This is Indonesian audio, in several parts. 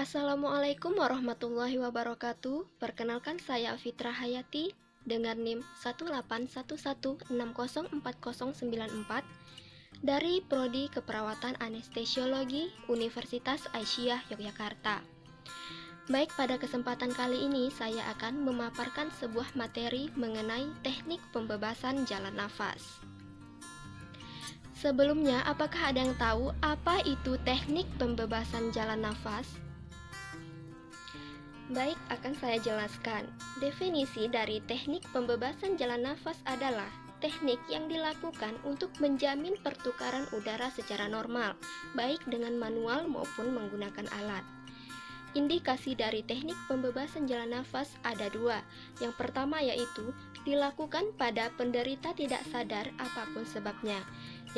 Assalamualaikum warahmatullahi wabarakatuh. Perkenalkan saya Fitra Hayati dengan NIM 18116040494 dari Prodi Keperawatan Anestesiologi Universitas Aisyah Yogyakarta. Baik, pada kesempatan kali ini saya akan memaparkan sebuah materi mengenai teknik pembebasan jalan nafas. Sebelumnya, apakah ada yang tahu apa itu teknik pembebasan jalan nafas? Baik, akan saya jelaskan. Definisi dari teknik pembebasan jalan nafas adalah teknik yang dilakukan untuk menjamin pertukaran udara secara normal, baik dengan manual maupun menggunakan alat. Indikasi dari teknik pembebasan jalan nafas ada dua. Yang pertama yaitu dilakukan pada penderita tidak sadar apapun sebabnya.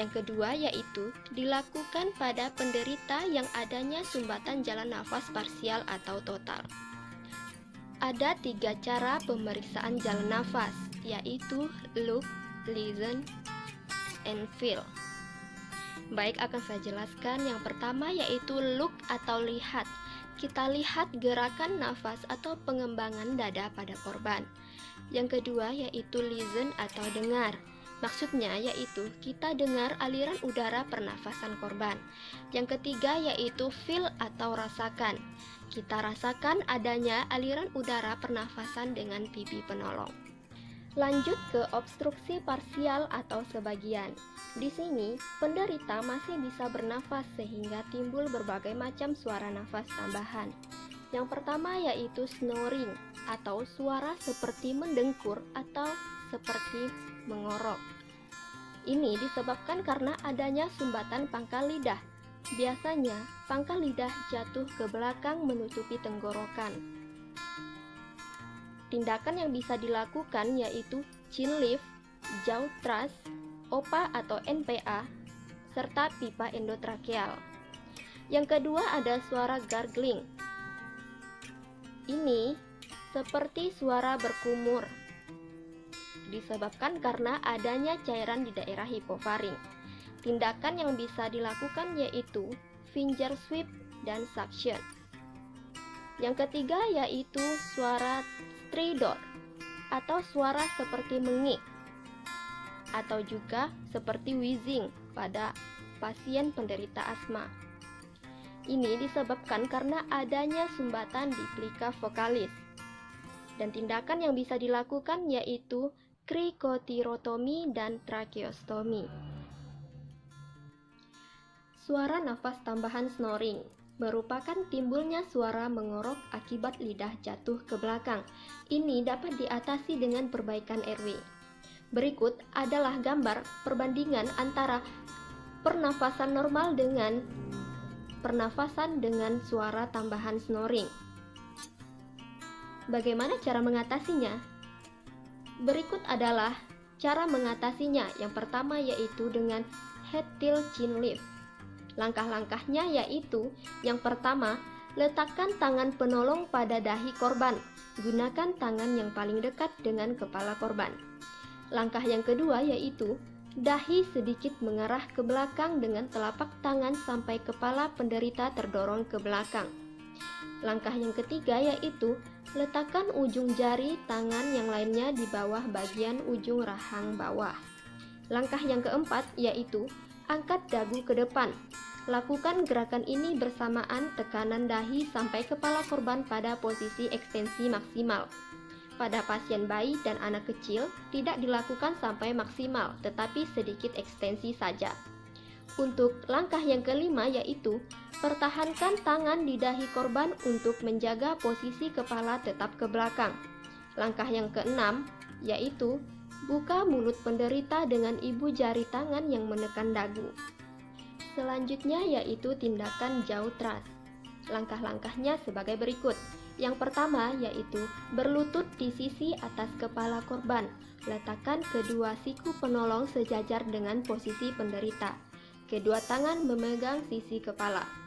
Yang kedua yaitu dilakukan pada penderita yang adanya sumbatan jalan nafas parsial atau total. Ada tiga cara pemeriksaan jalan nafas, yaitu look, listen, and feel. Baik, akan saya jelaskan. Yang pertama yaitu look atau lihat. Kita lihat gerakan nafas atau pengembangan dada pada korban. Yang kedua yaitu listen atau dengar. Maksudnya yaitu kita dengar aliran udara pernafasan korban. Yang ketiga yaitu feel atau rasakan. Kita rasakan adanya aliran udara pernafasan dengan pipi penolong. Lanjut ke obstruksi parsial atau sebagian. Di sini, penderita masih bisa bernafas sehingga timbul berbagai macam suara nafas tambahan. Yang pertama yaitu snoring atau suara seperti mendengkur atau seperti mengorok. Ini disebabkan karena adanya sumbatan pangkal lidah. Biasanya, pangkal lidah jatuh ke belakang menutupi tenggorokan. Tindakan yang bisa dilakukan yaitu chin lift, jaw thrust, OPA atau NPA, serta pipa endotrakeal. Yang kedua ada suara gargling. Ini seperti suara berkumur, disebabkan karena adanya cairan di daerah hipofaring. Tindakan yang bisa dilakukan yaitu finger sweep dan suction. Yang ketiga yaitu suara stridor atau suara seperti mengik atau juga seperti wheezing pada pasien penderita asma. Ini disebabkan karena adanya sumbatan di plika vokalis. Dan tindakan yang bisa dilakukan yaitu krikotirotomi dan tracheostomi. Suara nafas tambahan snoring merupakan timbulnya suara mengorok akibat lidah jatuh ke belakang. Ini dapat diatasi dengan perbaikan airway. Berikut adalah gambar perbandingan antara pernafasan normal dengan pernafasan dengan suara tambahan snoring. Bagaimana cara mengatasinya? Berikut adalah cara mengatasinya. Yang pertama yaitu dengan head tilt chin lift. Langkah-langkahnya yaitu yang pertama, letakkan tangan penolong pada dahi korban. Gunakan tangan yang paling dekat dengan kepala korban. Langkah yang kedua yaitu dahi sedikit mengarah ke belakang dengan telapak tangan sampai kepala penderita terdorong ke belakang. Langkah yang ketiga yaitu letakkan ujung jari tangan yang lainnya di bawah bagian ujung rahang bawah. Langkah yang keempat yaitu angkat dagu ke depan. Lakukan gerakan ini bersamaan tekanan dahi sampai kepala korban pada posisi ekstensi maksimal. Pada pasien bayi dan anak kecil tidak dilakukan sampai maksimal, tetapi sedikit ekstensi saja. Untuk langkah yang kelima yaitu pertahankan tangan di dahi korban untuk menjaga posisi kepala tetap ke belakang. Langkah yang keenam yaitu buka mulut penderita dengan ibu jari tangan yang menekan dagu. Selanjutnya yaitu tindakan jaw thrust. Langkah-langkahnya sebagai berikut. Yang pertama yaitu berlutut di sisi atas kepala korban. Letakkan kedua siku penolong sejajar dengan posisi penderita. Kedua tangan memegang sisi kepala.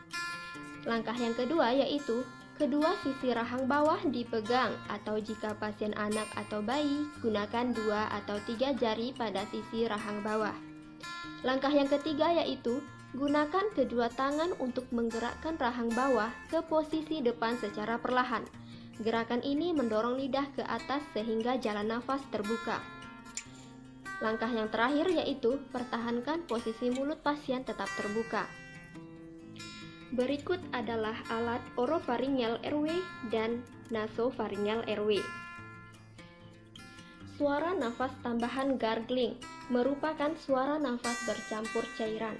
Langkah yang kedua yaitu kedua sisi rahang bawah dipegang, atau jika pasien anak atau bayi, gunakan 2 atau 3 jari pada sisi rahang bawah. Langkah yang ketiga yaitu Gunakan kedua tangan untuk menggerakkan rahang bawah ke posisi depan secara perlahan. Gerakan ini mendorong lidah ke atas sehingga jalan nafas terbuka. Langkah yang terakhir yaitu pertahankan posisi mulut pasien tetap terbuka. Berikut adalah alat oropharyngeal airway dan nasopharyngeal airway. Suara nafas tambahan gargling merupakan suara nafas bercampur cairan.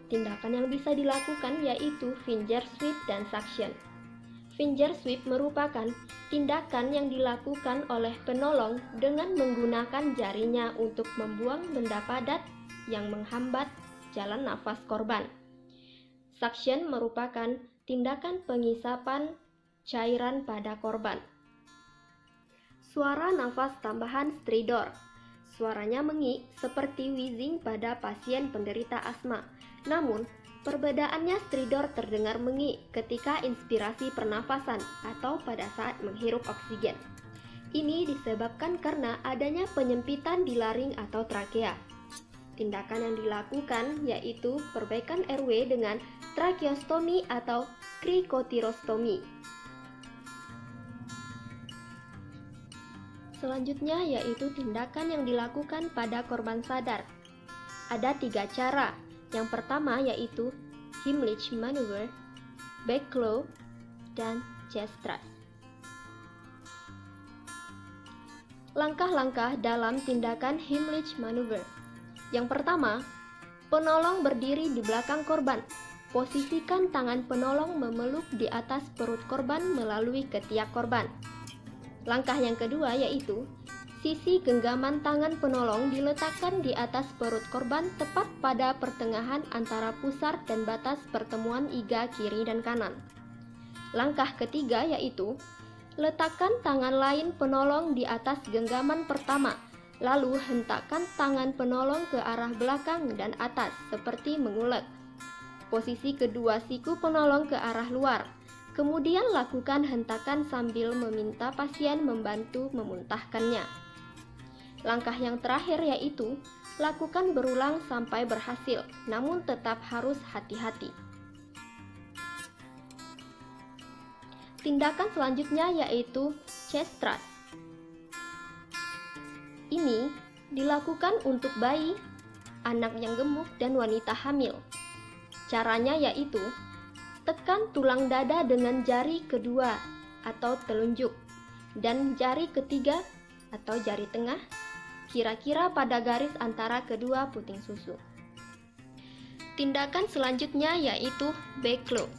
Tindakan yang bisa dilakukan yaitu finger sweep dan suction. Finger sweep merupakan tindakan yang dilakukan oleh penolong dengan menggunakan jarinya untuk membuang benda padat yang menghambat jalan nafas korban. Suction merupakan tindakan pengisapan cairan pada korban. Suara nafas tambahan stridor. Suaranya mengik seperti wheezing pada pasien penderita asma. Namun, perbedaannya stridor terdengar mengik ketika inspirasi pernafasan atau pada saat menghirup oksigen. Ini disebabkan karena adanya penyempitan di laring atau trakea. Tindakan yang dilakukan yaitu perbaikan airway dengan tracheostomi atau cricotyrostomy. Selanjutnya yaitu tindakan yang dilakukan pada korban sadar. Ada 3 cara. Yang pertama yaitu Heimlich maneuver, back claw, dan chest thrust. Langkah-langkah dalam tindakan Heimlich maneuver. Yang pertama, penolong berdiri di belakang korban. Posisikan tangan penolong memeluk di atas perut korban melalui ketiak korban. Langkah yang kedua yaitu sisi genggaman tangan penolong diletakkan di atas perut korban tepat pada pertengahan antara pusar dan batas pertemuan iga kiri dan kanan. Langkah ketiga yaitu letakkan tangan lain penolong di atas genggaman pertama, lalu hentakkan tangan penolong ke arah belakang dan atas seperti mengulek. Posisi kedua siku penolong ke arah luar. Kemudian lakukan hentakan sambil meminta pasien membantu memuntahkannya. Langkah yang terakhir yaitu lakukan berulang sampai berhasil, namun tetap harus hati-hati. Tindakan selanjutnya yaitu chest thrust. Ini dilakukan untuk bayi, anak yang gemuk, dan wanita hamil. Caranya yaitu tekan tulang dada dengan jari kedua atau telunjuk dan jari ketiga atau jari tengah kira-kira pada garis antara kedua puting susu. Tindakan selanjutnya yaitu back claw.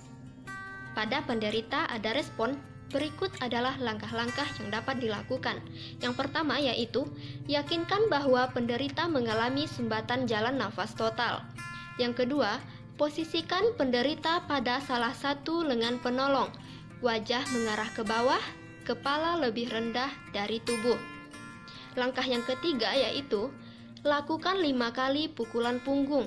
Pada penderita ada respon, berikut adalah langkah-langkah yang dapat dilakukan. Yang pertama yaitu yakinkan bahwa penderita mengalami sumbatan jalan nafas total. Yang kedua, posisikan penderita pada salah satu lengan penolong, wajah mengarah ke bawah, kepala lebih rendah dari tubuh. Langkah yang ketiga yaitu lakukan 5 kali pukulan punggung.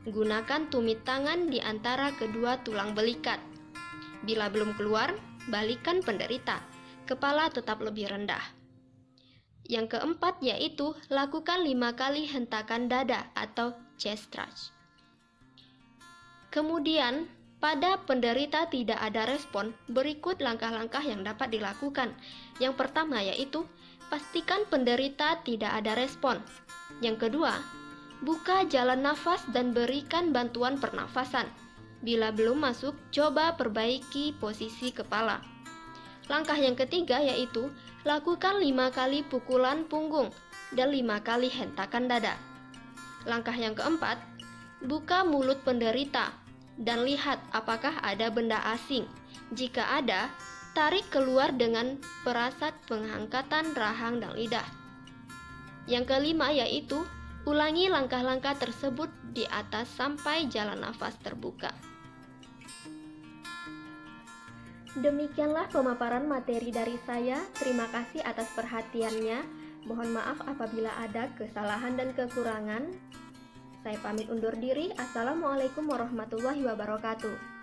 Gunakan tumit tangan di antara kedua tulang belikat. Bila belum keluar, balikkan penderita. Kepala tetap lebih rendah. Yang keempat yaitu lakukan 5 kali hentakan dada atau chest thrust. Kemudian, pada penderita tidak ada respon, berikut langkah-langkah yang dapat dilakukan. Yang pertama yaitu pastikan penderita tidak ada respon. Yang kedua, buka jalan nafas dan berikan bantuan pernafasan. Bila belum masuk, coba perbaiki posisi kepala. Langkah yang ketiga yaitu lakukan 5 kali pukulan punggung dan 5 kali hentakan dada. Langkah yang keempat, buka mulut penderita dan lihat apakah ada benda asing. Jika ada, tarik keluar dengan perasat pengangkatan rahang dan lidah. Yang kelima yaitu ulangi langkah-langkah tersebut di atas sampai jalan nafas terbuka. Demikianlah pemaparan materi dari saya. Terima kasih atas perhatiannya. Mohon maaf apabila ada kesalahan dan kekurangan. Saya pamit undur diri. Assalamualaikum warahmatullahi wabarakatuh.